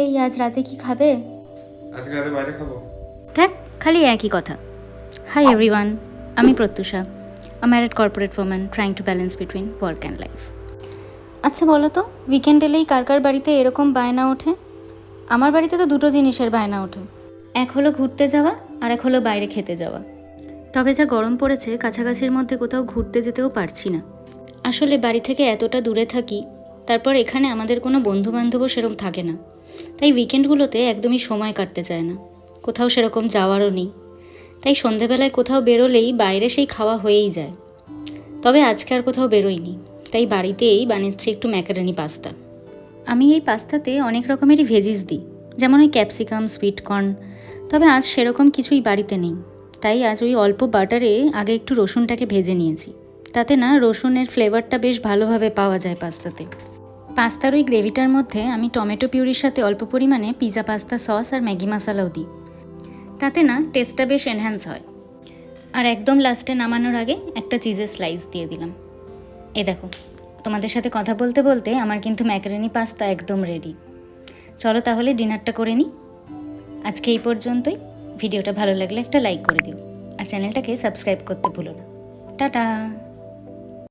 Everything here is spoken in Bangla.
এই আজ রাতে কি খাবে? আজকে রাতে বাইরে খাবো। দেখ, খালি একই কথা। হাই এভরিওয়ান, আমি Pratyusha, a married corporate woman trying to balance between work and life. আচ্ছা বলো তো, উইকেন্ড এলেই কার কার বাড়িতে এরকম বায়না ওঠে? আমার বাড়িতে তো দুটো জিনিসের বায়না ওঠে, এক হলো ঘুরতে যাওয়া আর এক হলো বাইরে খেতে যাওয়া। তবে যা গরম পড়েছে, কাছাকাছির মধ্যে কোথাও ঘুরতে যেতেও পারছি না। আসলে বাড়ি থেকে এতটা দূরে থাকি, তারপর এখানে আমাদের কোনো বন্ধুবান্ধবও সেরকম থাকে না, তাই উইকেন্ডগুলোতে একদমই সময় কাটতে চায় না, কোথাও সেরকম যাওয়ারও নেই। তাই সন্ধেবেলায় কোথাও বেরোলেই বাইরে সেই খাওয়া হয়েই যায়। তবে আজকে আর কোথাও বেরোইনি, তাই বাড়িতেই বানাচ্ছি একটু ম্যাকারনি পাস্তা। আমি এই পাস্তাতে অনেক রকমেরই ভেজিস দিই, যেমন ওই ক্যাপসিকাম, সুইট কর্ন। তবে আজ সেরকম কিছুই বাড়িতে নেই, তাই আজ ওই অল্প বাটারে আগে একটু রসুনটাকে ভেজে নিয়েছি। তাতে না রসুনের ফ্লেভারটা বেশ ভালোভাবে পাওয়া যায় পাস্তাতে। পাস্তার ওই গ্রেভিটার মধ্যে আমি টমেটো পিউরির সাথে অল্প পরিমাণে পিৎজা পাস্তা সস আর ম্যাগি মশালাও দিই, তাতে না টেস্টটা বেশ এনহ্যান্স হয়। আর একদম লাস্টে নামানোর আগে একটা চিজের স্লাইস দিয়ে দিলাম। এ দেখো, তোমাদের সাথে কথা বলতে বলতে আমার কিন্তু ম্যাকারনি পাস্তা একদম রেডি। চলো তাহলে ডিনারটা করে নিই। আজকে এই পর্যন্তই। ভিডিওটা ভালো লাগলে একটা লাইক করে দিও আর চ্যানেলটাকে সাবস্ক্রাইব করতে ভুলো না। টাটা।